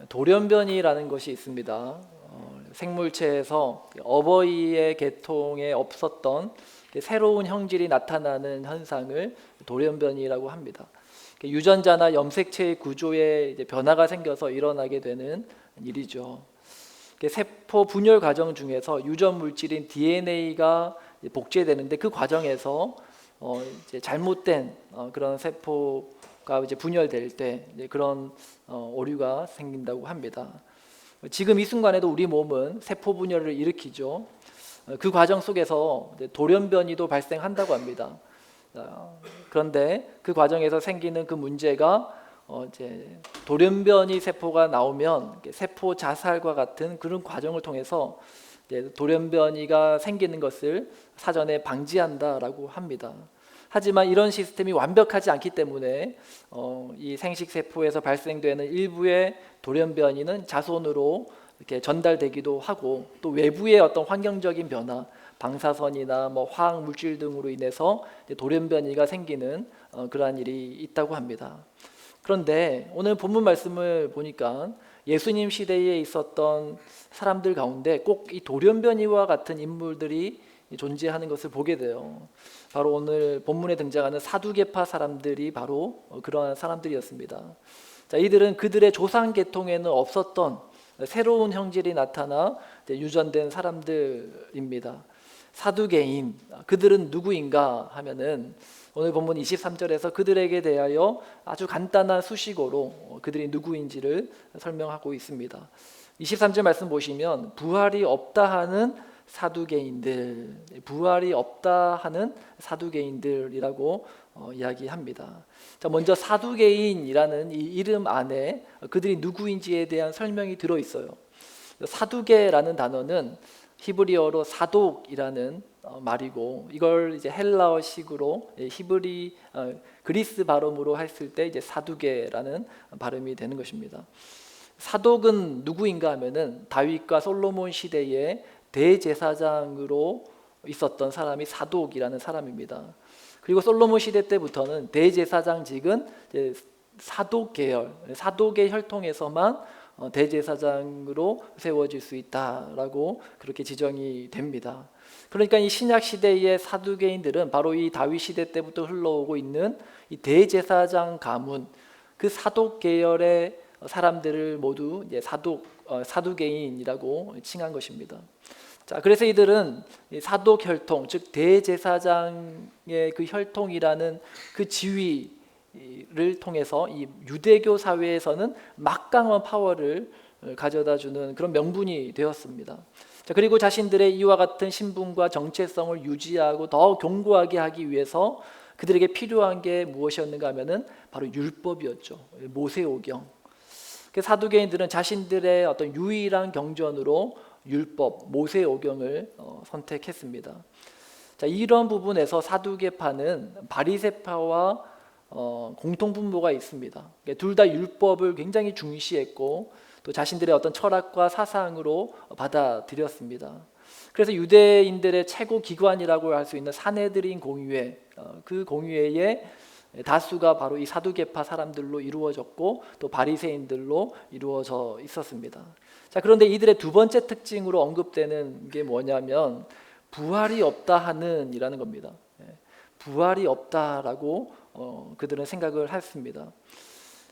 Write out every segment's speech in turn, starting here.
돌연변이라는 것이 있습니다. 생물체에서 어버이의 계통에 없었던 새로운 형질이 나타나는 현상을 돌연변이라고 합니다. 유전자나 염색체의 구조에 이제 변화가 생겨서 일어나게 되는 일이죠. 세포 분열 과정 중에서 유전 물질인 DNA가 복제되는데 그 과정에서 이제 잘못된 그런 세포가 이제 분열될 때 이제 그런 오류가 생긴다고 합니다. 지금 이 순간에도 우리 몸은 세포 분열을 일으키죠. 그 과정 속에서 돌연변이도 발생한다고 합니다. 그런데 그 과정에서 생기는 그 문제가 이제 돌연변이 세포가 나오면 세포 자살과 같은 그런 과정을 통해서 이제 돌연변이가 생기는 것을 사전에 방지한다라고 합니다. 하지만 이런 시스템이 완벽하지 않기 때문에 이 생식 세포에서 발생되는 일부의 돌연변이는 자손으로 이렇게 전달되기도 하고, 또 외부의 어떤 환경적인 변화, 방사선이나 뭐 화학 물질 등으로 인해서 돌연변이가 생기는 그러한 일이 있다고 합니다. 그런데 오늘 본문 말씀을 보니까 예수님 시대에 있었던 사람들 가운데 꼭 이 돌연변이와 같은 인물들이 존재하는 것을 보게 돼요. 바로 오늘 본문에 등장하는 사두개파 사람들이 바로 그러한 사람들이었습니다. 자, 이들은 그들의 조상 계통에는 없었던 새로운 형질이 나타나 유전된 사람들입니다. 사두개인, 그들은 누구인가 하면은 오늘 본문 23절에서 그들에게 대하여 아주 간단한 수식어로 그들이 누구인지를 설명하고 있습니다. 23절 말씀 보시면 부활이 없다 하는 사두개인들, 부활이 없다 하는 사두개인들이라고 이야기합니다. 자, 먼저 사두개인이라는 이 이름 안에 그들이 누구인지에 대한 설명이 들어 있어요. 사두개라는 단어는 히브리어로 사독이라는 말이고, 이걸 이제 헬라어식으로 그리스 발음으로 했을 때 이제 사두개라는 발음이 되는 것입니다. 사독은 누구인가 하면은 다윗과 솔로몬 시대에 대제사장으로 있었던 사람이 사독이라는 사람입니다. 그리고 솔로몬 시대 때부터는 대제사장직은 사독 계열, 사독의 혈통에서만 대제사장으로 세워질 수 있다라고 그렇게 지정이 됩니다. 그러니까 이 신약 시대의 사두개인들은 바로 이 다윗 시대 때부터 흘러오고 있는 이 대제사장 가문, 그 사독 계열의 사람들을 모두 이제 사두개인이라고 칭한 것입니다. 자, 그래서 이들은 사독 혈통, 즉 대제사장의 그 혈통이라는 그 지위를 통해서 이 유대교 사회에서는 막강한 파워를 가져다주는 그런 명분이 되었습니다. 자, 그리고 자신들의 이와 같은 신분과 정체성을 유지하고 더 견고하게 하기 위해서 그들에게 필요한 게 무엇이었는가 하면은 바로 율법이었죠. 모세오경. 그 사두개인들은 자신들의 어떤 유일한 경전으로 율법, 모세오경을 선택했습니다. 자, 이런 부분에서 사두개파는 바리새파와 공통분모가 있습니다. 둘 다 율법을 굉장히 중시했고 또 자신들의 어떤 철학과 사상으로 받아들였습니다. 그래서 유대인들의 최고 기관이라고 할 수 있는 산헤드린 공의회, 그 공의회의 다수가 바로 이 사두개파 사람들로 이루어졌고 또 바리새인들로 이루어져 있었습니다. 자, 그런데 이들의 두 번째 특징으로 언급되는 게 뭐냐면 부활이 없다 하는 이라는 겁니다. 부활이 없다라고 그들은 생각을 했습니다.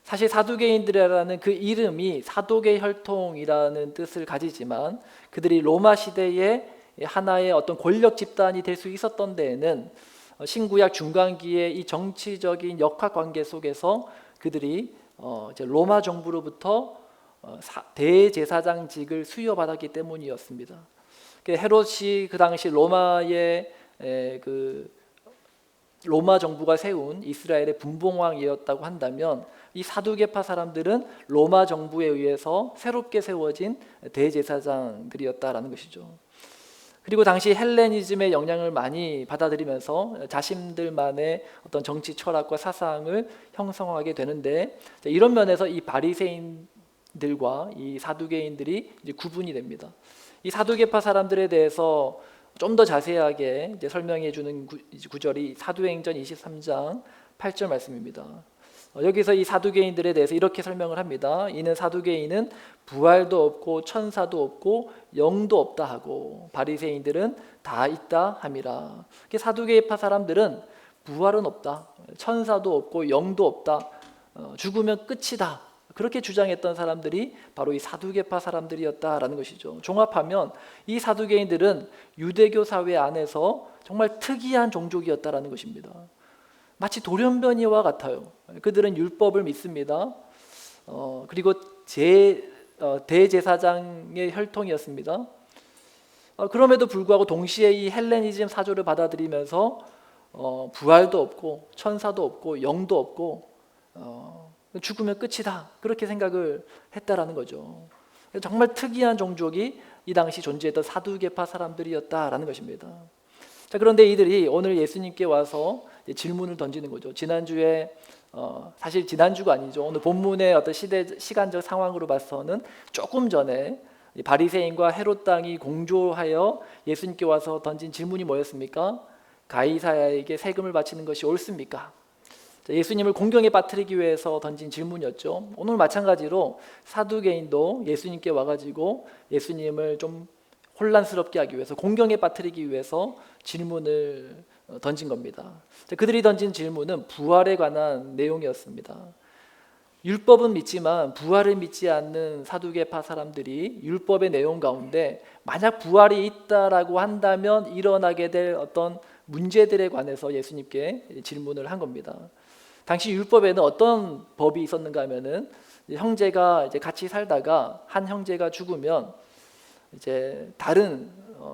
사실 사두개인들이라는 그 이름이 사독의 혈통이라는 뜻을 가지지만 그들이 로마 시대에 하나의 어떤 권력 집단이 될 수 있었던 데에는 신구약 중간기의 이 정치적인 역학 관계 속에서 그들이 이제 로마 정부로부터 대제사장직을 수여받았기 때문이었습니다. 헤롯이 그 당시 로마 정부가 세운 이스라엘의 분봉왕이었다고 한다면 이 사두개파 사람들은 로마 정부에 의해서 새롭게 세워진 대제사장들이었다라는 것이죠. 그리고 당시 헬레니즘의 영향을 많이 받아들이면서 자신들만의 어떤 정치 철학과 사상을 형성하게 되는데, 이런 면에서 이 바리새인들과 이 사두개인들이 이제 구분이 됩니다. 이 사두개파 사람들에 대해서 좀 더 자세하게 이제 설명해 주는 구절이 사도행전 23장 8절 말씀입니다. 여기서 이 사두개인들에 대해서 이렇게 설명을 합니다. 이는 사두개인은 부활도 없고 천사도 없고 영도 없다 하고 바리새인들은 다 있다 함이라. 사두개파 사람들은 부활은 없다, 천사도 없고 영도 없다, 죽으면 끝이다, 그렇게 주장했던 사람들이 바로 이 사두개파 사람들이었다라는 것이죠. 종합하면 이 사두개인들은 유대교 사회 안에서 정말 특이한 종족이었다라는 것입니다. 마치 돌연변이와 같아요. 그들은 율법을 믿습니다. 그리고 대제사장의 혈통이었습니다. 그럼에도 불구하고 동시에 이 헬레니즘 사조를 받아들이면서 부활도 없고 천사도 없고 영도 없고 죽으면 끝이다, 그렇게 생각을 했다라는 거죠. 정말 특이한 종족이 이 당시 존재했던 사두개파 사람들이었다라는 것입니다. 자, 그런데 이들이 오늘 예수님께 와서 질문을 던지는 거죠. 지난주에 사실 지난주가 아니죠. 오늘 본문의 어떤 시간적 상황으로 봐서는 조금 전에 바리새인과 헤롯 당이 공조하여 예수님께 와서 던진 질문이 뭐였습니까? 가이사야에게 세금을 바치는 것이 옳습니까? 예수님을 공경에 빠뜨리기 위해서 던진 질문이었죠. 오늘 마찬가지로 사두개인도 예수님께 와가지고 예수님을 좀 혼란스럽게 하기 위해서, 공경에 빠뜨리기 위해서 질문을 던진 겁니다. 그들이 던진 질문은 부활에 관한 내용이었습니다. 율법은 믿지만 부활을 믿지 않는 사두개파 사람들이 율법의 내용 가운데 만약 부활이 있다라고 한다면 일어나게 될 어떤 문제들에 관해서 예수님께 질문을 한 겁니다. 당시 율법에는 어떤 법이 있었는가 하면은, 형제가 이제 같이 살다가 한 형제가 죽으면 이제 다른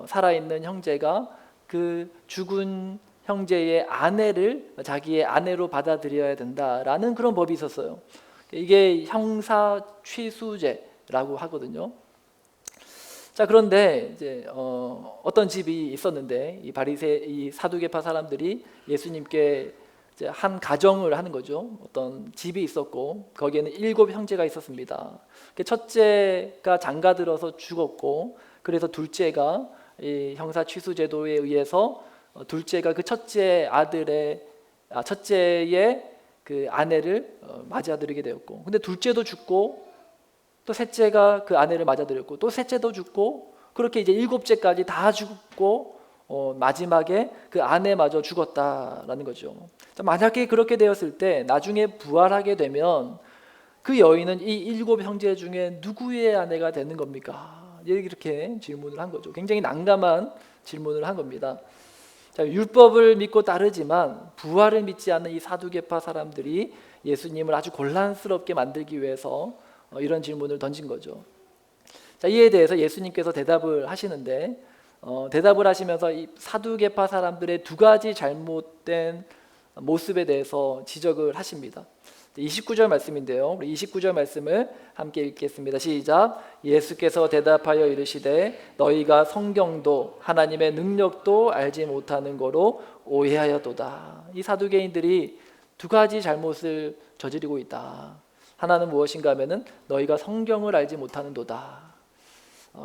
살아있는 형제가 그 죽은 형제의 아내를 자기의 아내로 받아들여야 된다라는 그런 법이 있었어요. 이게 형사 취수제라고 하거든요. 자, 그런데 이제 어떤 집이 있었는데 이 사두개파 사람들이 예수님께 이제 한 가정을 하는 거죠. 어떤 집이 있었고 거기에는 7 형제가 있었습니다. 첫째가 장가들어서 죽었고, 그래서 둘째가 이 형사 취수 제도에 의해서 둘째가 그 첫째의 그 아내를 맞아들이게 되었고, 근데 둘째도 죽고 또 셋째가 그 아내를 맞아들였고 또 셋째도 죽고, 그렇게 이제 7째까지 다 죽고 마지막에 그 아내마저 죽었다라는 거죠. 만약에 그렇게 되었을 때 나중에 부활하게 되면 그 여인은 이 7 형제 중에 누구의 아내가 되는 겁니까? 이렇게 질문을 한 거죠. 굉장히 난감한 질문을 한 겁니다. 자, 율법을 믿고 따르지만 부활을 믿지 않는 이 사두개파 사람들이 예수님을 아주 곤란스럽게 만들기 위해서 이런 질문을 던진 거죠. 자, 이에 대해서 예수님께서 대답을 하시는데, 대답을 하시면서 이 사두개파 사람들의 2가지 잘못된 모습에 대해서 지적을 하십니다. 29절 말씀인데요. 우리 29절 말씀을 함께 읽겠습니다. 시작. 예수께서 대답하여 이르시되 너희가 성경도 하나님의 능력도 알지 못하는 거로 오해하였도다. 이 사두개인들이 2가지 잘못을 저지르고 있다. 하나는 무엇인가 하면은 너희가 성경을 알지 못하는도다.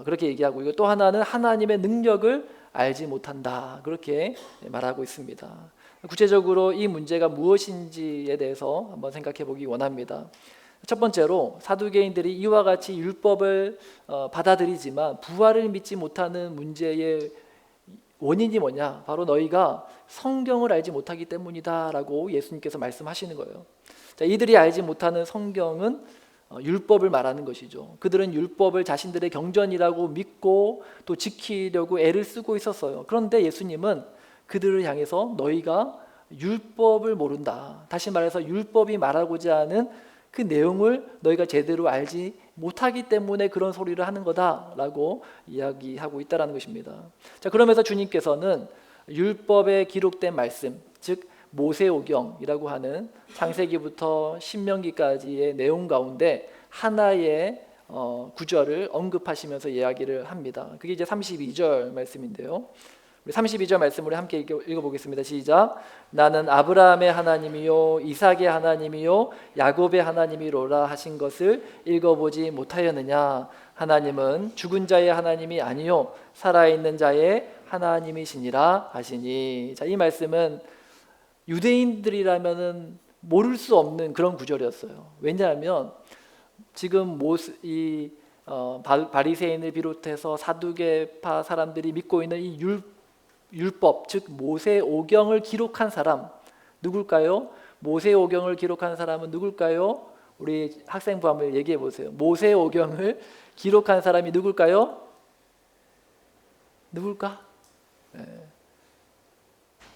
그렇게 얘기하고, 이거 또 하나는 하나님의 능력을 알지 못한다. 그렇게 말하고 있습니다. 구체적으로 이 문제가 무엇인지에 대해서 한번 생각해 보기 원합니다. 첫 번째로 사두개인들이 이와 같이 율법을 받아들이지만 부활을 믿지 못하는 문제의 원인이 뭐냐? 바로 너희가 성경을 알지 못하기 때문이다라고 예수님께서 말씀하시는 거예요. 자, 이들이 알지 못하는 성경은 율법을 말하는 것이죠. 그들은 율법을 자신들의 경전이라고 믿고 또 지키려고 애를 쓰고 있었어요. 그런데 예수님은 그들을 향해서 너희가 율법을 모른다, 다시 말해서 율법이 말하고자 하는 그 내용을 너희가 제대로 알지 못하기 때문에 그런 소리를 하는 거다라고 이야기하고 있다는 것입니다. 자, 그러면서 주님께서는 율법에 기록된 말씀, 즉 모세오경이라고 하는 창세기부터 신명기까지의 내용 가운데 하나의 구절을 언급하시면서 이야기를 합니다. 그게 이제 32절 말씀인데요. 우리 32절 말씀을 함께 읽어보겠습니다. 시작. 나는 아브라함의 하나님이요 이삭의 하나님이요 야곱의 하나님이로라 하신 것을 읽어보지 못하였느냐? 하나님은 죽은 자의 하나님이 아니요 살아있는 자의 하나님이시니라 하시니. 자, 이 말씀은 유대인들이라면은 모를 수 없는 그런 구절이었어요. 왜냐하면 지금 바리새인을 비롯해서 사두개파 사람들이 믿고 있는 이 율법, 즉 모세오경을 기록한 사람 누굴까요? 모세오경을 기록한 사람은 누굴까요? 우리 학생부 한번 얘기해 보세요. 모세오경을 기록한 사람이 누굴까요? 누굴까? 네.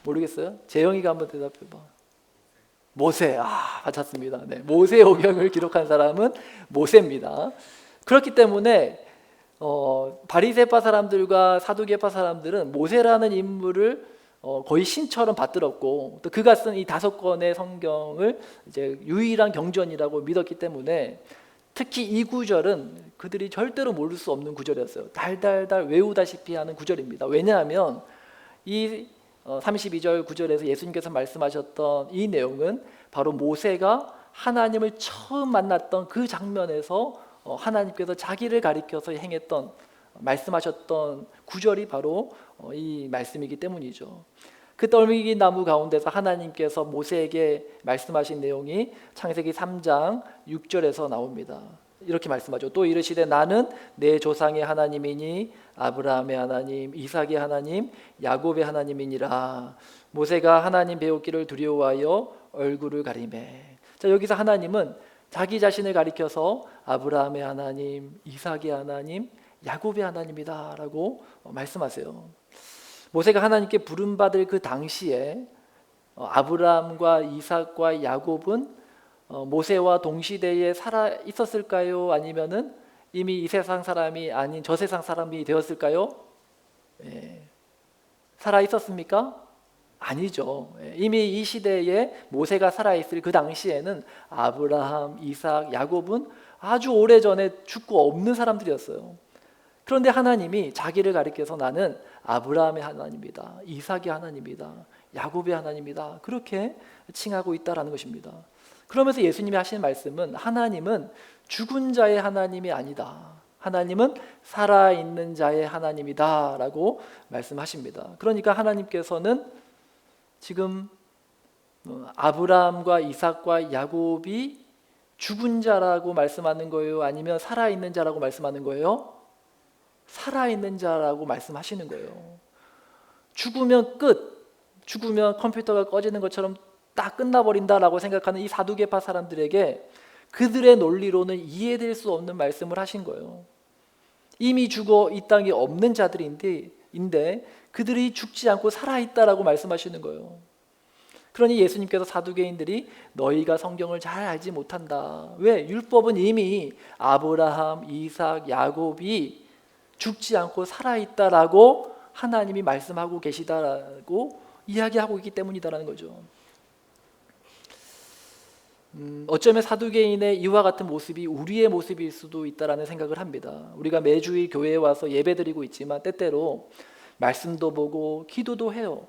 모르겠어요? 재영이가 한번 대답해 봐. 모세. 맞았습니다. 네. 모세오경을 기록한 사람은 모세입니다. 그렇기 때문에 바리새파 사람들과 사두개파 사람들은 모세라는 인물을 거의 신처럼 받들었고 또 그가 쓴 이 5권의 성경을 이제 유일한 경전이라고 믿었기 때문에 특히 이 구절은 그들이 절대로 모를 수 없는 구절이었어요. 달달달 외우다시피 하는 구절입니다. 왜냐하면 이 32절 9절에서 예수님께서 말씀하셨던 이 내용은 바로 모세가 하나님을 처음 만났던 그 장면에서 하나님께서 자기를 가리켜서 행했던 말씀하셨던 구절이 바로 이 말씀이기 때문이죠. 그 떨미기 나무 가운데서 하나님께서 모세에게 말씀하신 내용이 창세기 3장 6절에서 나옵니다. 이렇게 말씀하죠. 또 이르시되 나는 내 조상의 하나님이니 아브라함의 하나님, 이삭의 하나님, 야곱의 하나님이니라. 모세가 하나님 배우기를 두려워하여 얼굴을 가리매. 자, 여기서 하나님은 자기 자신을 가리켜서 아브라함의 하나님, 이삭의 하나님, 야곱의 하나님이다 라고 말씀하세요. 모세가 하나님께 부름받을 그 당시에 아브라함과 이삭과 야곱은 모세와 동시대에 살아 있었을까요? 아니면은 이미 이 세상 사람이 아닌 저 세상 사람이 되었을까요? 살아 있었습니까? 아니죠. 이미 이 시대에 모세가 살아있을 그 당시에는 아브라함, 이삭, 야곱은 아주 오래전에 죽고 없는 사람들이었어요. 그런데 하나님이 자기를 가리켜서 나는 아브라함의 하나님이다, 이삭의 하나님이다, 야곱의 하나님이다 그렇게 칭하고 있다라는 것입니다. 그러면서 예수님이 하시는 말씀은 하나님은 죽은 자의 하나님이 아니다, 하나님은 살아있는 자의 하나님이다 라고 말씀하십니다. 그러니까 하나님께서는 지금 아브라함과 이삭과 야곱이 죽은 자라고 말씀하는 거예요? 아니면 살아있는 자라고 말씀하는 거예요? 살아있는 자라고 말씀하시는 거예요. 죽으면 끝, 죽으면 컴퓨터가 꺼지는 것처럼 딱 끝나버린다라고 생각하는 이 사두개파 사람들에게 그들의 논리로는 이해될 수 없는 말씀을 하신 거예요. 이미 죽어 이 땅에 없는 자들인데 그들이 죽지 않고 살아있다라고 말씀하시는 거예요. 그러니 예수님께서 사두개인들이 너희가 성경을 잘 알지 못한다. 왜? 율법은 이미 아브라함, 이삭, 야곱이 죽지 않고 살아있다라고 하나님이 말씀하고 계시다라고 이야기하고 있기 때문이다라는 거죠. 어쩌면 사두개인의 이와 같은 모습이 우리의 모습일 수도 있다라는 생각을 합니다. 우리가 매주일 교회에 와서 예배드리고 있지만 때때로 말씀도 보고 기도도 해요.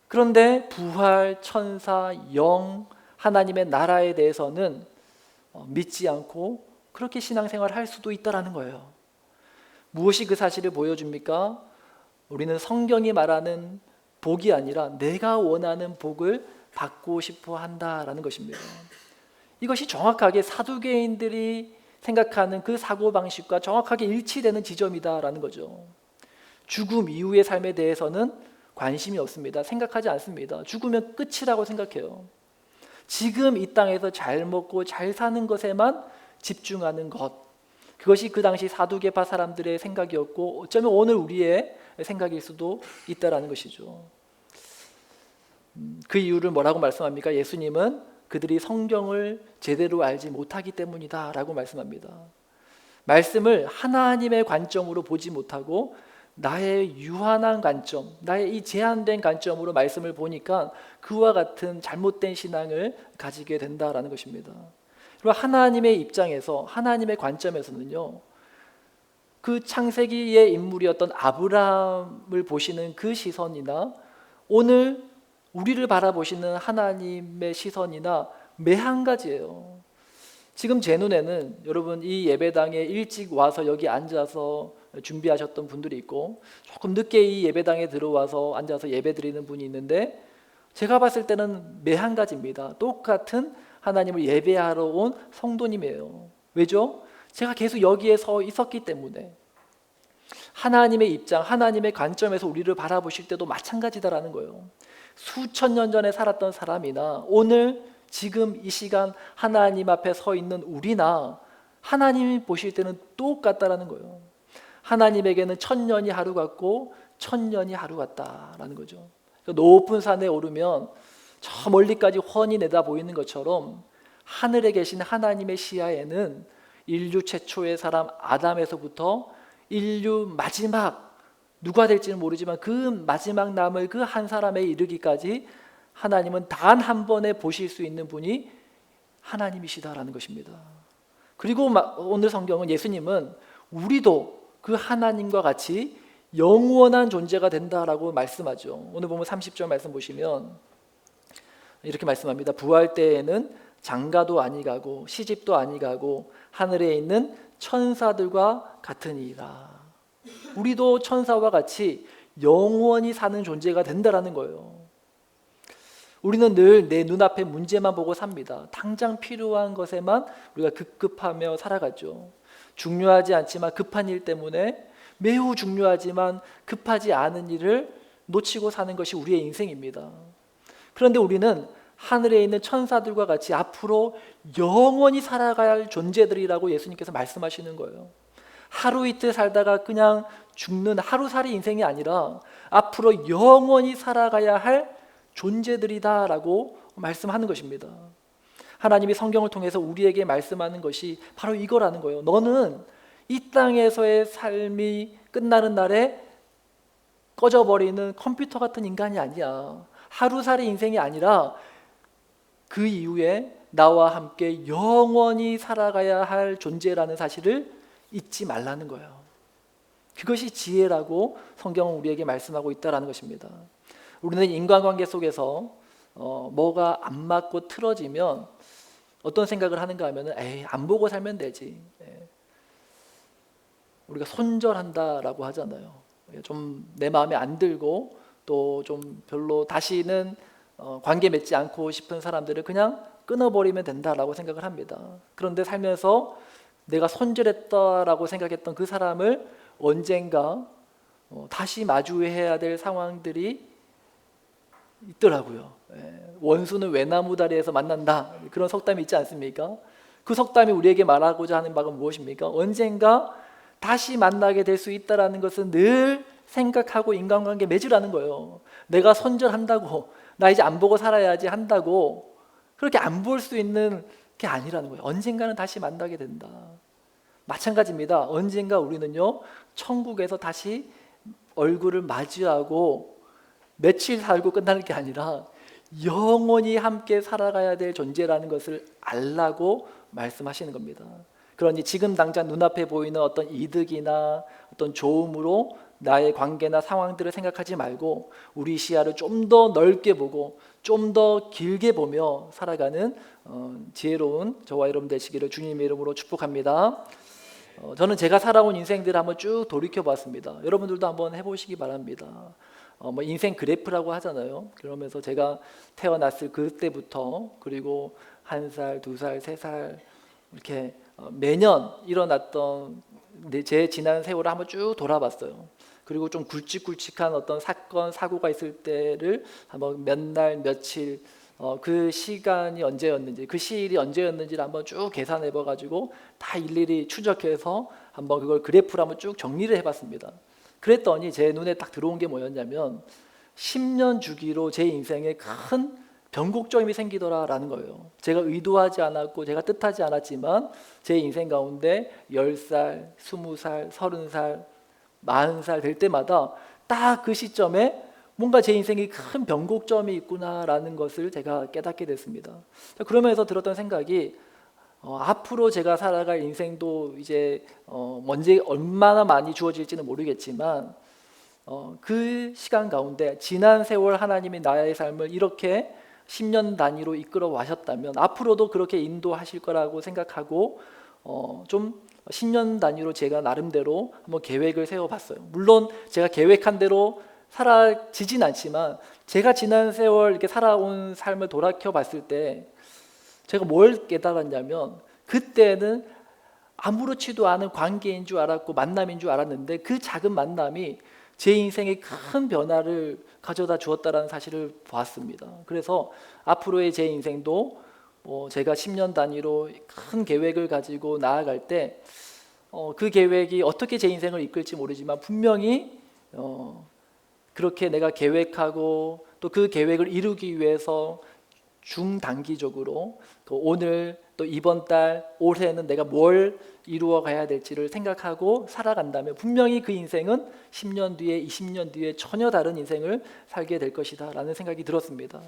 그런데 부활, 천사, 영, 하나님의 나라에 대해서는 믿지 않고 그렇게 신앙생활을 할 수도 있다라는 거예요. 무엇이 그 사실을 보여줍니까? 우리는 성경이 말하는 복이 아니라 내가 원하는 복을 받고 싶어 한다라는 것입니다. 이것이 정확하게 사두개인들이 생각하는 그 사고방식과 정확하게 일치되는 지점이다라는 거죠. 죽음 이후의 삶에 대해서는 관심이 없습니다. 생각하지 않습니다. 죽으면 끝이라고 생각해요. 지금 이 땅에서 잘 먹고 잘 사는 것에만 집중하는 것, 그것이 그 당시 사두개파 사람들의 생각이었고 어쩌면 오늘 우리의 생각일 수도 있다라는 것이죠. 그 이유를 뭐라고 말씀합니까? 예수님은 그들이 성경을 제대로 알지 못하기 때문이다 라고 말씀합니다. 말씀을 하나님의 관점으로 보지 못하고 나의 유한한 관점, 나의 이 제한된 관점으로 말씀을 보니까 그와 같은 잘못된 신앙을 가지게 된다라는 것입니다. 그리고 하나님의 입장에서, 하나님의 관점에서는요, 그 창세기의 인물이었던 아브라함을 보시는 그 시선이나 오늘 우리를 바라보시는 하나님의 시선이나 매 한 가지예요. 지금 제 눈에는 여러분 이 예배당에 일찍 와서 여기 앉아서 준비하셨던 분들이 있고 조금 늦게 이 예배당에 들어와서 앉아서 예배 드리는 분이 있는데 제가 봤을 때는 매 한 가지입니다. 똑같은 하나님을 예배하러 온 성도님이에요. 왜죠? 제가 계속 여기에 서 있었기 때문에. 하나님의 입장, 하나님의 관점에서 우리를 바라보실 때도 마찬가지다라는 거예요. 수천 년 전에 살았던 사람이나 오늘 지금 이 시간 하나님 앞에 서 있는 우리나 하나님이 보실 때는 똑같다라는 거예요. 하나님에게는 천년이 하루 같고 천년이 하루 같다라는 거죠. 높은 산에 오르면 저 멀리까지 훤히 내다 보이는 것처럼 하늘에 계신 하나님의 시야에는 인류 최초의 사람 아담에서부터 인류 마지막 누가 될지는 모르지만 그 마지막 남을 그 한 사람에 이르기까지 하나님은 단 한 번에 보실 수 있는 분이 하나님이시다라는 것입니다. 그리고 오늘 성경은 예수님은 우리도 그 하나님과 같이 영원한 존재가 된다라고 말씀하죠. 오늘 보면 30절 말씀 보시면 이렇게 말씀합니다. 부활 때에는 장가도 아니가고 시집도 아니가고 하늘에 있는 천사들과 같으니라. 우리도 천사와 같이 영원히 사는 존재가 된다라는 거예요. 우리는 늘 내 눈앞의 문제만 보고 삽니다. 당장 필요한 것에만 우리가 급급하며 살아가죠. 중요하지 않지만 급한 일 때문에 매우 중요하지만 급하지 않은 일을 놓치고 사는 것이 우리의 인생입니다. 그런데 우리는 하늘에 있는 천사들과 같이 앞으로 영원히 살아가야 할 존재들이라고 예수님께서 말씀하시는 거예요. 하루 이틀 살다가 그냥 죽는 하루살이 인생이 아니라 앞으로 영원히 살아가야 할 존재들이다라고 말씀하는 것입니다. 하나님이 성경을 통해서 우리에게 말씀하는 것이 바로 이거라는 거예요. 너는 이 땅에서의 삶이 끝나는 날에 꺼져버리는 컴퓨터 같은 인간이 아니야. 하루살이 인생이 아니라 그 이후에 나와 함께 영원히 살아가야 할 존재라는 사실을 잊지 말라는 거예요. 그것이 지혜라고 성경은 우리에게 말씀하고 있다는 것입니다. 우리는 인간관계 속에서 뭐가 안 맞고 틀어지면 어떤 생각을 하는가 하면 에이, 안 보고 살면 되지. 우리가 손절한다라고 하잖아요. 좀 내 마음에 안 들고 또 좀 별로 다시는 관계 맺지 않고 싶은 사람들을 그냥 끊어버리면 된다라고 생각을 합니다. 그런데 살면서 내가 손절했다라고 생각했던 그 사람을 언젠가 다시 마주해야 될 상황들이 있더라고요. 원수는 외나무 다리에서 만난다, 그런 속담이 있지 않습니까? 그 속담이 우리에게 말하고자 하는 바가 무엇입니까? 언젠가 다시 만나게 될 수 있다는 것은 늘 생각하고 인간관계 맺으라는 거예요. 내가 손절한다고 나 이제 안 보고 살아야지 한다고 그렇게 안 볼 수 있는 게 아니라는 거예요. 언젠가는 다시 만나게 된다. 마찬가지입니다. 언젠가 우리는요 천국에서 다시 얼굴을 마주하고 며칠 살고 끝나는 게 아니라 영원히 함께 살아가야 될 존재라는 것을 알라고 말씀하시는 겁니다. 그러니 지금 당장 눈앞에 보이는 어떤 이득이나 어떤 좋음으로 나의 관계나 상황들을 생각하지 말고 우리 시야를 좀 더 넓게 보고 좀 더 길게 보며 살아가는 지혜로운 저와 여러분 되시기를 주님의 이름으로 축복합니다. 저는 제가 살아온 인생들을 한번 쭉 돌이켜 봤습니다. 여러분들도 한번 해보시기 바랍니다. 뭐 인생 그래프라고 하잖아요. 그러면서 제가 태어났을 그때부터 그리고 1살, 2살, 3살 이렇게 매년 일어났던 제 지난 세월을 한번 쭉 돌아봤어요. 그리고 좀 굵직굵직한 어떤 사건, 사고가 있을 때를 한번 몇 날, 며칠 그 시간이 언제였는지 그 시일이 언제였는지를 한번 쭉 계산해 봐가지고 다 일일이 추적해서 한번 그걸 그래프로 한번 쭉 정리를 해봤습니다. 그랬더니 제 눈에 딱 들어온 게 뭐였냐면 10년 주기로 제 인생에 큰 변곡점이 생기더라라는 거예요. 제가 의도하지 않았고 제가 뜻하지 않았지만 제 인생 가운데 10살, 20살, 30살, 40살 될 때마다 딱 그 시점에 뭔가 제 인생에 큰 변곡점이 있구나라는 것을 제가 깨닫게 됐습니다. 그러면서 들었던 생각이 앞으로 제가 살아갈 인생도 이제 언제 얼마나 많이 주어질지는 모르겠지만 그 시간 가운데 지난 세월 하나님이 나의 삶을 이렇게 10년 단위로 이끌어 와셨다면 앞으로도 그렇게 인도하실 거라고 생각하고 좀 10년 단위로 제가 나름대로 한번 계획을 세워봤어요. 물론 제가 계획한 대로 사라지진 않지만 제가 지난 세월 이렇게 살아온 삶을 돌이켜 봤을 때 제가 뭘 깨달았냐면, 그때는 아무렇지도 않은 관계인 줄 알았고 만남인 줄 알았는데 그 작은 만남이 제 인생에 큰 변화를 가져다 주었다는 사실을 보았습니다. 그래서 앞으로의 제 인생도 제가 10년 단위로 큰 계획을 가지고 나아갈 때 그 계획이 어떻게 제 인생을 이끌지 모르지만 분명히 그렇게 내가 계획하고 또 그 계획을 이루기 위해서 중단기적으로 오늘 또 이번 달 올해는 내가 뭘 이루어 가야 될지를 생각하고 살아간다면 분명히 그 인생은 10년 뒤에 20년 뒤에 전혀 다른 인생을 살게 될 것이다 라는 생각이 들었습니다.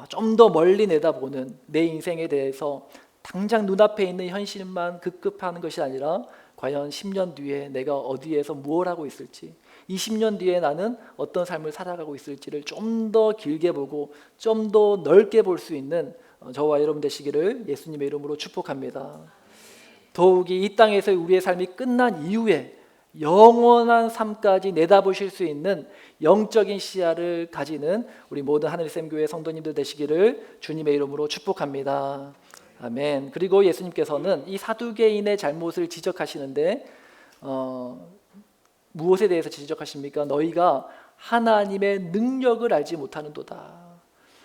좀 더 멀리 내다보는 내 인생에 대해서 당장 눈앞에 있는 현실만 급급하는 것이 아니라 과연 10년 뒤에 내가 어디에서 무엇을 하고 있을지, 20년 뒤에 나는 어떤 삶을 살아가고 있을지를 좀 더 길게 보고 좀 더 넓게 볼 수 있는 저와 여러분 되시기를 예수님의 이름으로 축복합니다. 더욱이 이 땅에서 우리의 삶이 끝난 이후에 영원한 삶까지 내다보실 수 있는 영적인 시야를 가지는 우리 모든 하늘샘교회 성도님들 되시기를 주님의 이름으로 축복합니다. 아멘. 그리고 예수님께서는 이 사두개인의 잘못을 지적하시는데 무엇에 대해서 지적하십니까? 너희가 하나님의 능력을 알지 못하는도다.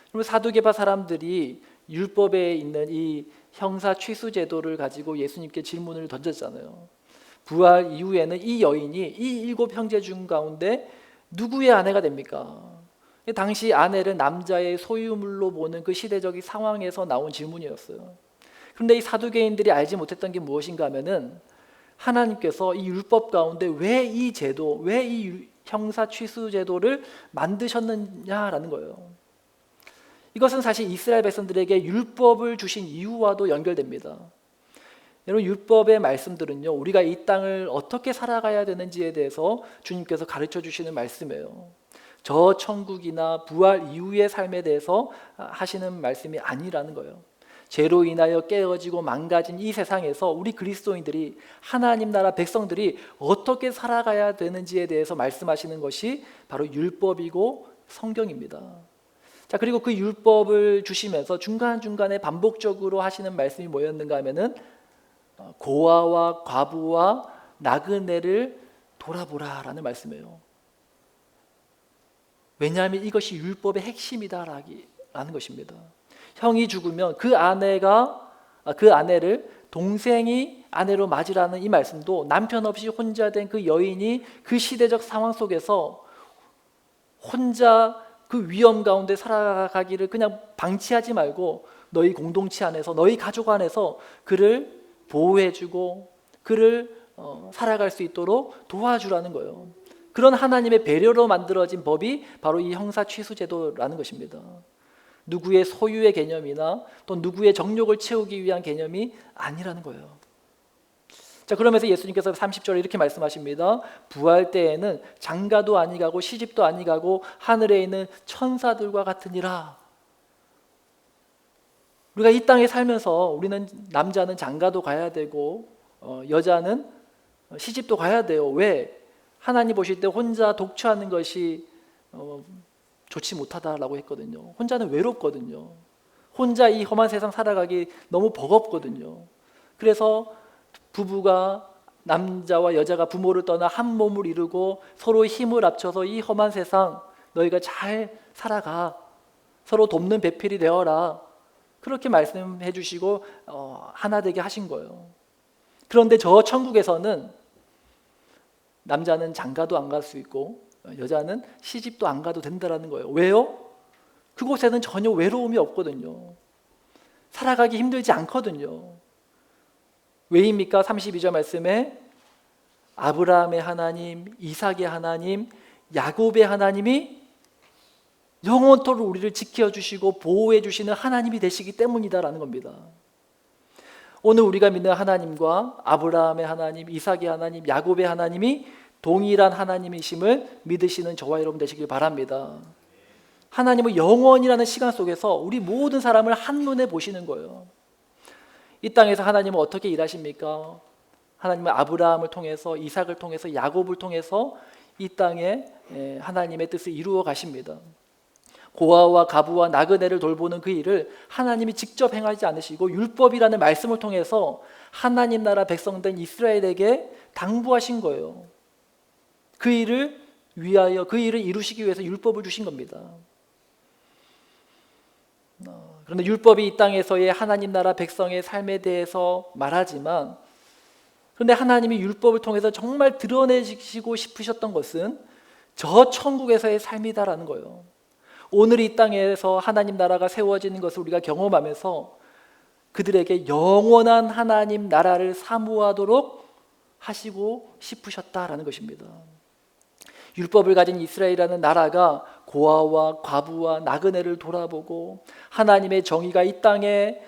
그러면 사두개파 사람들이 율법에 있는 이 형사 취수 제도를 가지고 예수님께 질문을 던졌잖아요. 부활 이후에는 이 여인이 이 7 형제 중 가운데 누구의 아내가 됩니까? 당시 아내를 남자의 소유물로 보는 그 시대적인 상황에서 나온 질문이었어요. 그런데 이 사두개인들이 알지 못했던 게 무엇인가 하면은 하나님께서 이 율법 가운데 왜 이 제도, 왜 이 형사 취수 제도를 만드셨느냐라는 거예요. 이것은 사실 이스라엘 백성들에게 율법을 주신 이유와도 연결됩니다. 여러분, 율법의 말씀들은요, 우리가 이 땅을 어떻게 살아가야 되는지에 대해서 주님께서 가르쳐 주시는 말씀이에요. 저 천국이나 부활 이후의 삶에 대해서 하시는 말씀이 아니라는 거예요. 죄로 인하여 깨어지고 망가진 이 세상에서 우리 그리스도인들이, 하나님 나라 백성들이 어떻게 살아가야 되는지에 대해서 말씀하시는 것이 바로 율법이고 성경입니다. 자, 그리고 그 율법을 주시면서 중간중간에 반복적으로 하시는 말씀이 뭐였는가 하면은 고아와 과부와 나그네를 돌아보라라는 말씀이에요. 왜냐하면 이것이 율법의 핵심이다라는 것입니다. 형이 죽으면 그 아내를 동생이 아내로 맞으라는 이 말씀도 남편 없이 혼자 된 그 여인이 그 시대적 상황 속에서 혼자 그 위험 가운데 살아가기를 그냥 방치하지 말고 너희 공동체 안에서, 너희 가족 안에서 그를 보호해주고 그를 살아갈 수 있도록 도와주라는 거예요. 그런 하나님의 배려로 만들어진 법이 바로 이 형사 취수 제도라는 것입니다. 누구의 소유의 개념이나 또 누구의 정욕을 채우기 위한 개념이 아니라는 거예요. 자, 그러면서 예수님께서 30절에 이렇게 말씀하십니다. 부활 때에는 장가도 아니 가고 시집도 아니 가고 하늘에 있는 천사들과 같으니라. 우리가 이 땅에 살면서 우리는, 남자는 장가도 가야 되고 여자는 시집도 가야 돼요. 왜? 하나님 보실 때 혼자 독처하는 것이 좋지 못하다라고 했거든요. 혼자는 외롭거든요. 혼자 이 험한 세상 살아가기 너무 버겁거든요. 그래서 부부가, 남자와 여자가 부모를 떠나 한 몸을 이루고 서로 힘을 합쳐서 이 험한 세상 너희가 잘 살아가, 서로 돕는 배필이 되어라, 그렇게 말씀해 주시고 하나 되게 하신 거예요. 그런데 저 천국에서는 남자는 장가도 안 갈 수 있고 여자는 시집도 안 가도 된다라는 거예요. 왜요? 그곳에는 전혀 외로움이 없거든요. 살아가기 힘들지 않거든요. 왜입니까? 32절 말씀에 아브라함의 하나님, 이삭의 하나님, 야곱의 하나님이 영원토록 우리를 지켜주시고 보호해주시는 하나님이 되시기 때문이다라는 겁니다. 오늘 우리가 믿는 하나님과 아브라함의 하나님, 이삭의 하나님, 야곱의 하나님이 동일한 하나님이심을 믿으시는 저와 여러분 되시길 바랍니다. 하나님은 영원이라는 시간 속에서 우리 모든 사람을 한눈에 보시는 거예요. 이 땅에서 하나님은 어떻게 일하십니까? 하나님은 아브라함을 통해서, 이삭을 통해서, 야곱을 통해서 이 땅에 하나님의 뜻을 이루어 가십니다. 고아와 가부와 나그네를 돌보는 그 일을 하나님이 직접 행하지 않으시고 율법이라는 말씀을 통해서 하나님 나라 백성된 이스라엘에게 당부하신 거예요. 그 일을 위하여, 그 일을 이루시기 위해서 율법을 주신 겁니다. 그런데 율법이 이 땅에서의 하나님 나라 백성의 삶에 대해서 말하지만, 그런데 하나님이 율법을 통해서 정말 드러내시고 싶으셨던 것은 저 천국에서의 삶이다라는 거예요. 오늘 이 땅에서 하나님 나라가 세워지는 것을 우리가 경험하면서 그들에게 영원한 하나님 나라를 사모하도록 하시고 싶으셨다라는 것입니다. 율법을 가진 이스라엘이라는 나라가 고아와 과부와 나그네를 돌아보고 하나님의 정의가 이 땅에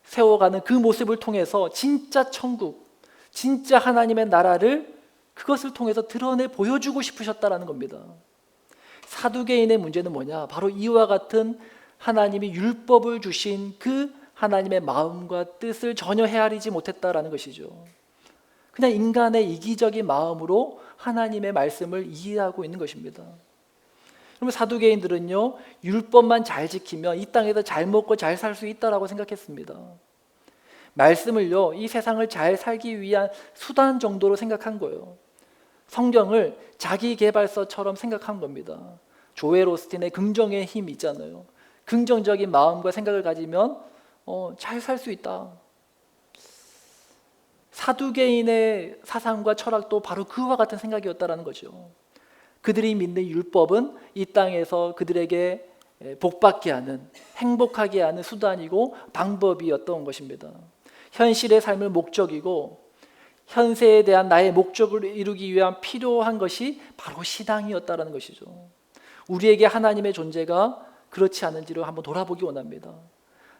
세워가는 그 모습을 통해서 진짜 천국, 진짜 하나님의 나라를 그것을 통해서 드러내 보여주고 싶으셨다라는 겁니다. 사두개인의 문제는 뭐냐? 바로 이와 같은 하나님이 율법을 주신 그 하나님의 마음과 뜻을 전혀 헤아리지 못했다라는 것이죠. 그냥 인간의 이기적인 마음으로 하나님의 말씀을 이해하고 있는 것입니다. 그러면 사두개인들은요, 율법만 잘 지키면 이 땅에서 잘 먹고 잘 살 수 있다라고 생각했습니다. 말씀을요, 이 세상을 잘 살기 위한 수단 정도로 생각한 거예요. 성경을 자기 개발서처럼 생각한 겁니다. 조엘 오스틴의 긍정의 힘 있잖아요. 긍정적인 마음과 생각을 가지면 잘 살 수 있다. 사두개인의 사상과 철학도 바로 그와 같은 생각이었다라는 거죠. 그들이 믿는 율법은 이 땅에서 그들에게 복받게 하는, 행복하게 하는 수단이고 방법이었던 것입니다. 현실의 삶을 목적이고 현세에 대한 나의 목적을 이루기 위한 필요한 것이 바로 신앙이었다라는 것이죠. 우리에게 하나님의 존재가 그렇지 않은지를 한번 돌아보기 원합니다.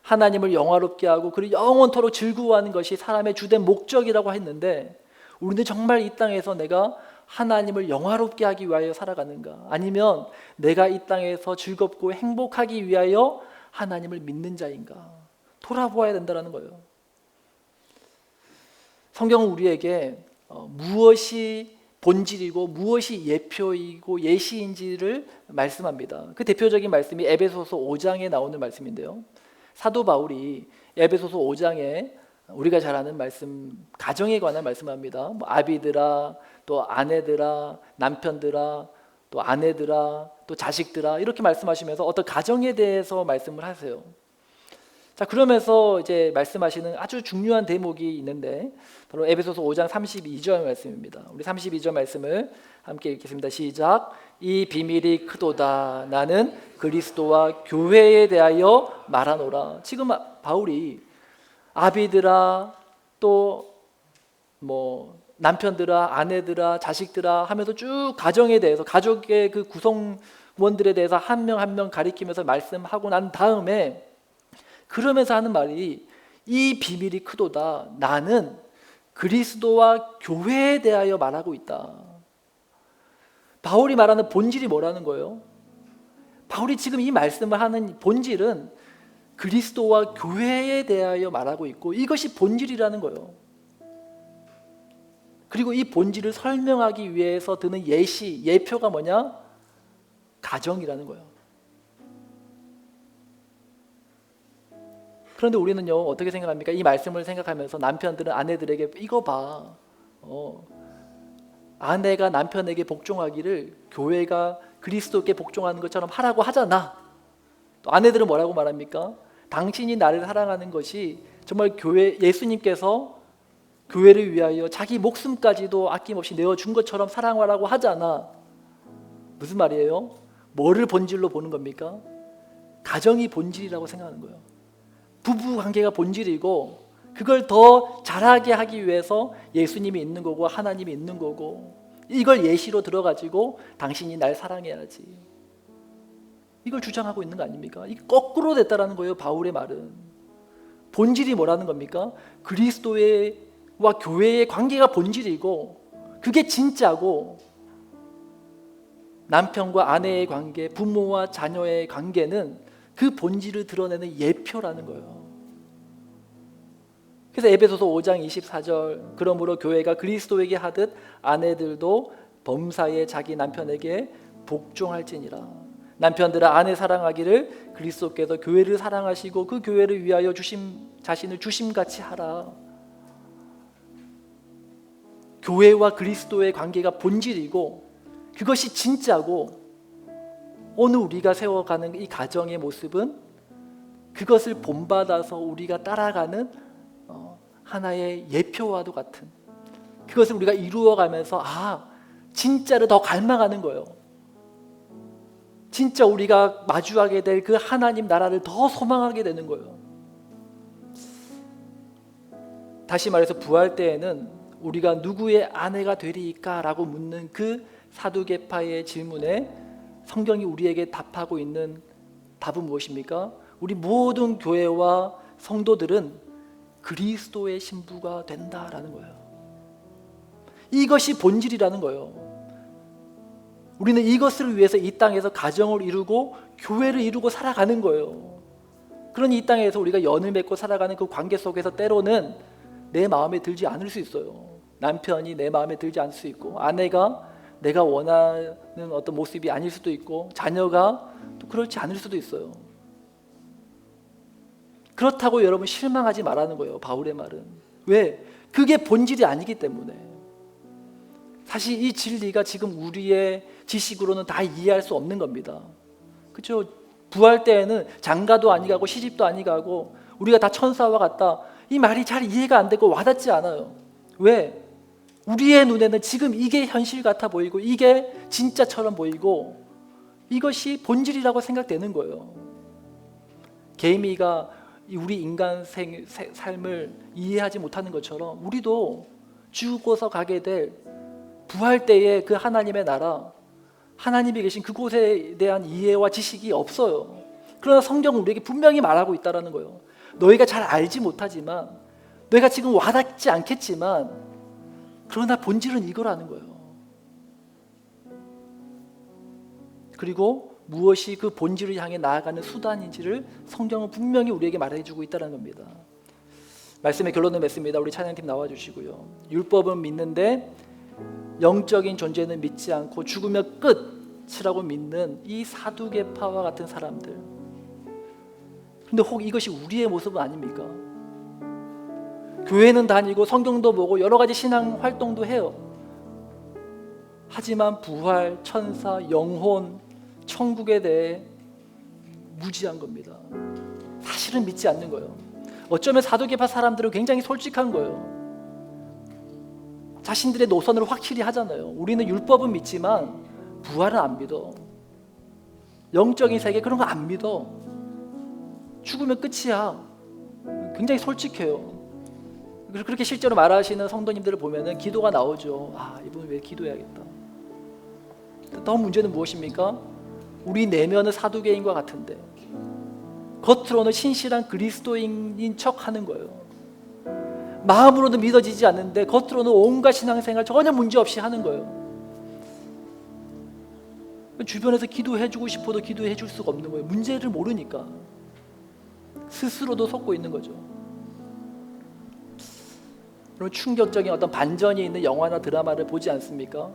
하나님을 영화롭게 하고 그를 영원토록 즐거워하는 것이 사람의 주된 목적이라고 했는데, 우리는 정말 이 땅에서 내가 하나님을 영화롭게 하기 위하여 살아가는가? 아니면 내가 이 땅에서 즐겁고 행복하기 위하여 하나님을 믿는 자인가? 돌아보아야 된다는 거예요. 성경은 우리에게 무엇이 본질이고 무엇이 예표이고 예시인지를 말씀합니다. 그 대표적인 말씀이 에베소서 5장에 나오는 말씀인데요. 사도 바울이 에베소서 5장에 우리가 잘 아는 말씀, 가정에 관한 말씀합니다. 아비들아, 또 아내들아, 남편들아, 또 아내들아, 또 자식들아, 이렇게 말씀하시면서 어떤 가정에 대해서 말씀을 하세요. 자, 그러면서 이제 말씀하시는 아주 중요한 대목이 있는데, 바로 에베소서 5장 32절 말씀입니다. 우리 32절 말씀을 함께 읽겠습니다. 시작. 이 비밀이 크도다. 나는 그리스도와 교회에 대하여 말하노라. 지금 바울이 아비들아, 또 남편들아, 아내들아, 자식들아 하면서 쭉 가정에 대해서, 가족의 그 구성원들에 대해서 한 명 한 명 가리키면서 말씀하고 난 다음에 그러면서 하는 말이 이 비밀이 크도다. 나는 그리스도와 교회에 대하여 말하고 있다. 바울이 말하는 본질이 뭐라는 거예요? 바울이 지금 이 말씀을 하는 본질은 그리스도와 교회에 대하여 말하고 있고, 이것이 본질이라는 거예요. 그리고 이 본질을 설명하기 위해서 드는 예표가 뭐냐? 가정이라는 거예요. 그런데 우리는요, 어떻게 생각합니까? 이 말씀을 생각하면서 남편들은 아내들에게 이거 봐, 아내가 남편에게 복종하기를 교회가 그리스도께 복종하는 것처럼 하라고 하잖아. 또 아내들은 뭐라고 말합니까? 당신이 나를 사랑하는 것이 정말 예수님께서 교회를 위하여 자기 목숨까지도 아낌없이 내어준 것처럼 사랑하라고 하잖아. 무슨 말이에요? 뭐를 본질로 보는 겁니까? 가정이 본질이라고 생각하는 거예요. 부부 관계가 본질이고, 그걸 더 잘하게 하기 위해서 예수님이 있는 거고 하나님이 있는 거고, 이걸 예시로 들어가지고 당신이 날 사랑해야지, 이걸 주장하고 있는 거 아닙니까? 이게 거꾸로 됐다라는 거예요. 바울의 말은 본질이 뭐라는 겁니까? 그리스도와 교회의 관계가 본질이고 그게 진짜고, 남편과 아내의 관계, 부모와 자녀의 관계는 그 본질을 드러내는 예표라는 거예요. 그래서 에베소서 5장 24절, 그러므로 교회가 그리스도에게 하듯 아내들도 범사에 자기 남편에게 복종할지니라. 남편들아 아내 사랑하기를 그리스도께서 교회를 사랑하시고 그 교회를 위하여 자신을 주심같이 하라. 교회와 그리스도의 관계가 본질이고 그것이 진짜고, 오늘 우리가 세워가는 이 가정의 모습은 그것을 본받아서 우리가 따라가는 하나의 예표와도 같은, 그것을 우리가 이루어가면서 진짜를 더 갈망하는 거예요. 진짜 우리가 마주하게 될 그 하나님 나라를 더 소망하게 되는 거예요. 다시 말해서 부활 때에는 우리가 누구의 아내가 되리까? 라고 묻는 그 사두개파의 질문에 성경이 우리에게 답하고 있는 답은 무엇입니까? 우리 모든 교회와 성도들은 그리스도의 신부가 된다라는 거예요. 이것이 본질이라는 거예요. 우리는 이것을 위해서 이 땅에서 가정을 이루고 교회를 이루고 살아가는 거예요. 그러니 이 땅에서 우리가 연을 맺고 살아가는 그 관계 속에서 때로는 내 마음에 들지 않을 수 있어요. 남편이 내 마음에 들지 않을 수 있고, 아내가 내가 원하는 어떤 모습이 아닐 수도 있고, 자녀가 또 그렇지 않을 수도 있어요. 그렇다고 여러분 실망하지 말라는 거예요. 바울의 말은. 왜? 그게 본질이 아니기 때문에. 사실 이 진리가 지금 우리의 지식으로는 다 이해할 수 없는 겁니다. 그렇죠? 부활 때에는 장가도 아니가고 시집도 아니가고 우리가 다 천사와 같다, 이 말이 잘 이해가 안 되고 와닿지 않아요. 왜? 우리의 눈에는 지금 이게 현실 같아 보이고 이게 진짜처럼 보이고 이것이 본질이라고 생각되는 거예요. 개미가 우리 인간 삶을 이해하지 못하는 것처럼 우리도 죽어서 가게 될 부활 때의 그 하나님의 나라, 하나님이 계신 그곳에 대한 이해와 지식이 없어요. 그러나 성경은 우리에게 분명히 말하고 있다는 거예요. 너희가 잘 알지 못하지만, 너희가 지금 와닿지 않겠지만, 그러나 본질은 이거라는 거예요. 그리고 무엇이 그 본질을 향해 나아가는 수단인지를 성경은 분명히 우리에게 말해주고 있다는 겁니다. 말씀의 결론을 맺습니다. 우리 찬양팀 나와주시고요. 율법은 믿는데 영적인 존재는 믿지 않고 죽으면 끝이라고 믿는 이 사두개파와 같은 사람들. 근데 혹 이것이 우리의 모습은 아닙니까? 교회는 다니고 성경도 보고 여러 가지 신앙 활동도 해요. 하지만 부활, 천사, 영혼, 천국에 대해 무지한 겁니다. 사실은 믿지 않는 거예요. 어쩌면 사두개파 사람들은 굉장히 솔직한 거예요. 자신들의 노선을 확실히 하잖아요. 우리는 율법은 믿지만 부활은 안 믿어. 영적인 세계 그런 거 안 믿어. 죽으면 끝이야. 굉장히 솔직해요. 그렇게 실제로 말하시는 성도님들을 보면은 기도가 나오죠. 이분은 왜 기도해야겠다. 더 문제는 무엇입니까? 우리 내면은 사두개인과 같은데 겉으로는 신실한 그리스도인인 척 하는 거예요. 마음으로는 믿어지지 않는데 겉으로는 온갖 신앙생활 전혀 문제없이 하는 거예요. 주변에서 기도해주고 싶어도 기도해줄 수가 없는 거예요. 문제를 모르니까. 스스로도 속고 있는 거죠. 그럼 충격적인 어떤 반전이 있는 영화나 드라마를 보지 않습니까?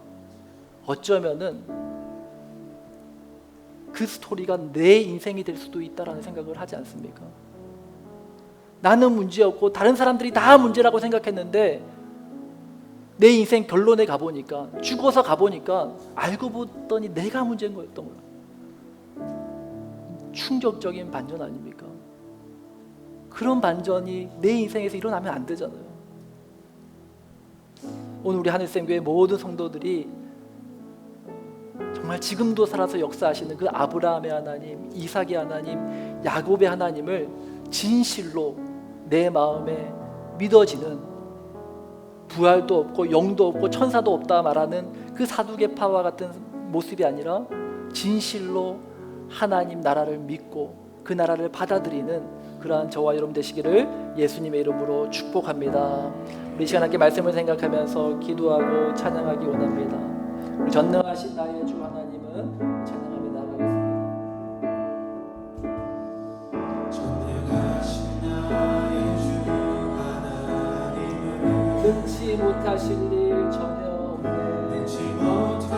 어쩌면은 그 스토리가 내 인생이 될 수도 있다라는 생각을 하지 않습니까? 나는 문제였고 다른 사람들이 다 문제라고 생각했는데 내 인생 결론에 가보니까, 죽어서 가보니까 알고 보더니 내가 문제인 거였던 거야. 충격적인 반전 아닙니까? 그런 반전이 내 인생에서 일어나면 안 되잖아요. 오늘 우리 하늘샘교회 모든 성도들이 정말 지금도 살아서 역사하시는 그 아브라함의 하나님, 이삭의 하나님, 야곱의 하나님을 진실로 내 마음에 믿어지는, 부활도 없고 영도 없고 천사도 없다 말하는 그 사두개파와 같은 모습이 아니라 진실로 하나님 나라를 믿고 그 나라를 받아들이는 그러한 저와 여러분 되시기를 예수님의 이름으로 축복합니다. 우리 시간 함께 말씀을 생각하면서 기도하고 찬양하기 원합니다. 우리 전능하신 나의 주 하나님은 찬양하며 나아가겠습니다. 전능하신 나의 주 하나님은 능치 못하실 일 전혀 없네. 능치 못하실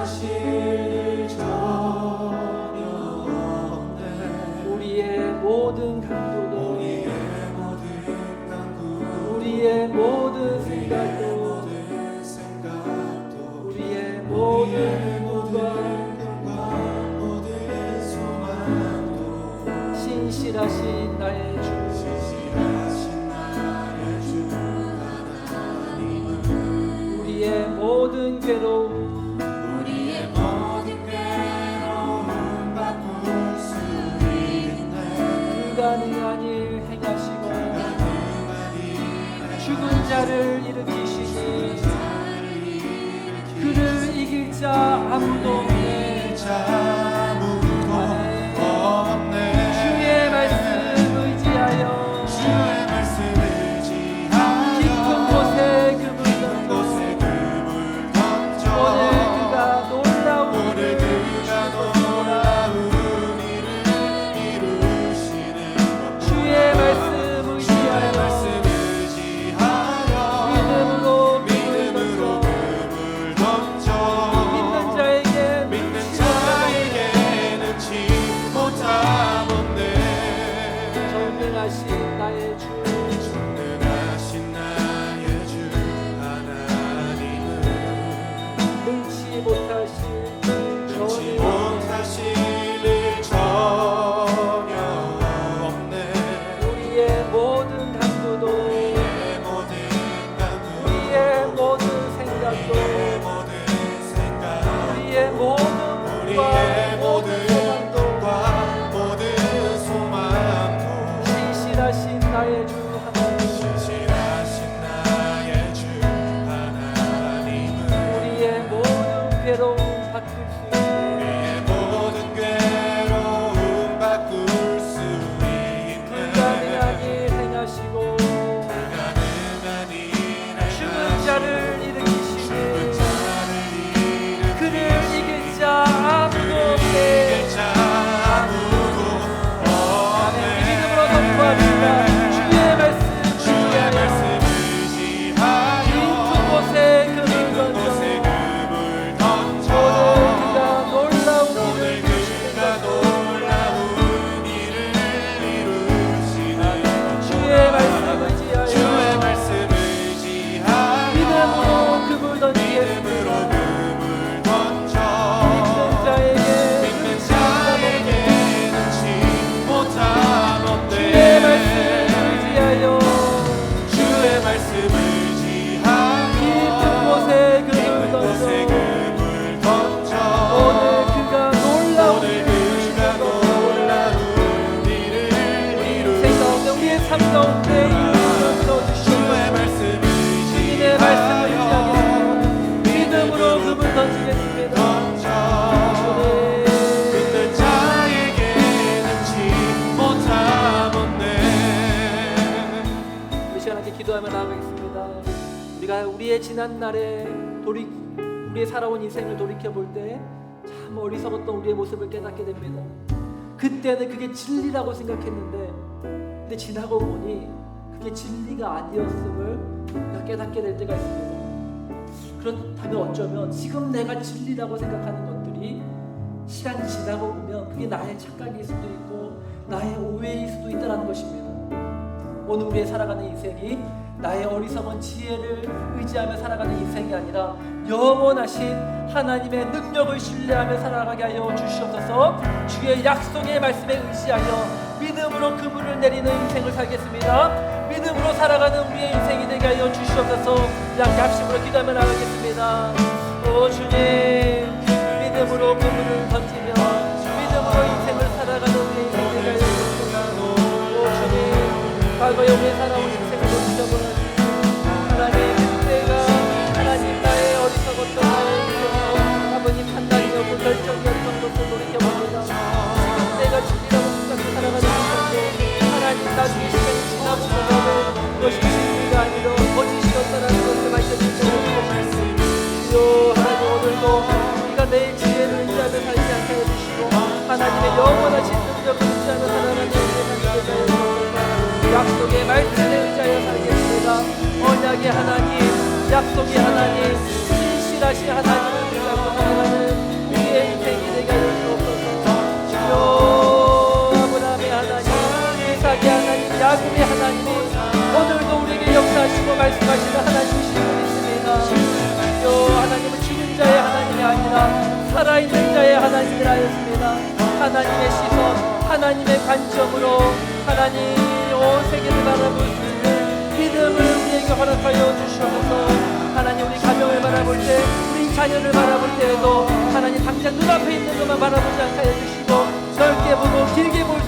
모든 괴로움 우리의 모든 괴로움 바꿀 수 있네. 불가능한 일 행하시고 죽은 자를 일으키시니 그를 이길 자 아무도 없네. 주의 말씀 의지하여 깊은 곳에 그물 던져 오늘 그가 놀라운 일을 이루시는 주의 말씀 의지하여 믿음으로 그물 던져 믿는 자에게 능치 못함 없네. 전능하신 나의 주 전능하신 나의 주 하나님은 능치 못하실 능치 전혀 못하실 일 전혀 없네. 우리의 모든 강구도 우리의 모든 강구 우리의 모든 생각도 우리의 모든 생각 우리의 모든 우리의 모든 소망도 꿈과 모든 소망도 신실하신 나의 주 하나님 신실하신 나의 주 하나님은 우리의 모든 괴로움 바꿀 수 있네. 우리의 모든 괴로움 바꿀 수 있네. 불가능한 일 행하시고 불가능한 일 죽은 자를 일으키시니 죽은 자를 일으키시는 그를 이길 자 아무도 없네. 아무도 아멘. 없네. 믿음으로 선포합니다. 주의 말씀 주의 의지하여 말씀 깊은 곳에 그물 던져 의지하여 금을 던져 오늘 그가 놀라운 일을 그가 놀라운 일을 이루시는 주의 말씀 의지하여 주의 말씀 의지하여 믿음으로 그물 믿음으로 던지겠습니다. 금을 던져 믿는 믿는 자에게 능치 못함 없네. 주의 말씀 의지하여 주의 말씀 의지하여 깊은 곳에 깊은 그물 곳에 던져 금을 던져 오늘 그가 놀라운 오늘 일을 그가 놀라운 일을 생 가운데 우리의 삶 가운데 이루어 주시옵소서. 주의 말씀 주님의 말씀을 의지하겠습니다. 믿음으로 그물 던지겠습니다. 던져 믿는 자에게 능치 못함 없네. 우리 시간 함께 기도하며 나아가겠습니다. 우리가 우리의 지난 날에 우리의 살아온 인생을 돌이켜 볼 때 참 어리석었던 우리의 모습을 깨닫게 됩니다. 그때는 그게 진리라고 생각했는데 근데 지나고 보니 그게 진리가 아니었음을 우리가 깨닫게 될 때가 있습니다. 그렇다면 어쩌면 지금 내가 진리라고 생각하는 것들이 시간이 지나고 보면 그게 나의 착각일 수도 있고 나의 오해일 수도 있다는 것입니다. 오늘 우리의 살아가는 인생이 나의 어리석은 지혜를 의지하며 살아가는 인생이 아니라 영원하신 하나님의 능력을 신뢰하며 살아가게 하여 주시옵소서. 주의 약속의 말씀에 의지하여 믿음으로 그물을 내리는 인생을 살겠습니다. 믿음으로 살아가는 우리의 인생이 되게 하여 주시옵소서. 양께 합심으로 기도하며 나가겠습니다. 오 주님, 믿음으로 그물을 던지며 믿음으로 인생을 살아가는 우리의 인생이 되게 하여 주시옵소서. 오 주님, 과거에 우리의 살아온 인생을 돌이켜보는 하나님, 그때가 하나님 나의 어리석었던 나의 인생, 아버님 판단이었고 결정이었던 것을 돌이켜봅니다. 지금 내가 진리라고 생각해 살아가는 인생도 하나님 나중에 시간이 지나고 보면 그것이 진리가 아니라 거짓이었다는 것을 밝혀주시옵소서. 주여 하나님, 오늘도 우리가 내 지혜를 의지하며 살지 않게 해주시고 하나님의 영원하신 능력을 의지하며 살아가는 인생이 되게 하여 주옵소서. 약속의 말씀에 의지하여 살겠습니다. 언약의 하나님, 약속의 하나님, 신실하신 하나님을 붙잡고 살아가는 우리의 인생이 되게 하여 주옵소서. 주여 아브라함의 하나님, 이삭의 하나님, 야곱의 하나님이 오늘도 우리에게 역사하시고 말씀하시는 하나님이신 줄 믿습니다. 주여 하나님은 죽은 자의 하나님이 아니라 살아있는 자의 하나님이라 하였습니다. 하나님의 시선, 하나님의 관점으로 하나님 온 세계를 바라볼 수 있는 믿음을 우리에게 허락하여 주시옵소서. 하나님, 우리 가정을 바라볼 때, 우리 자녀를 바라볼 때에도 하나님 당장 눈앞에 있는 것만 바라보지 않게 해주시고 넓게 보고 길게 볼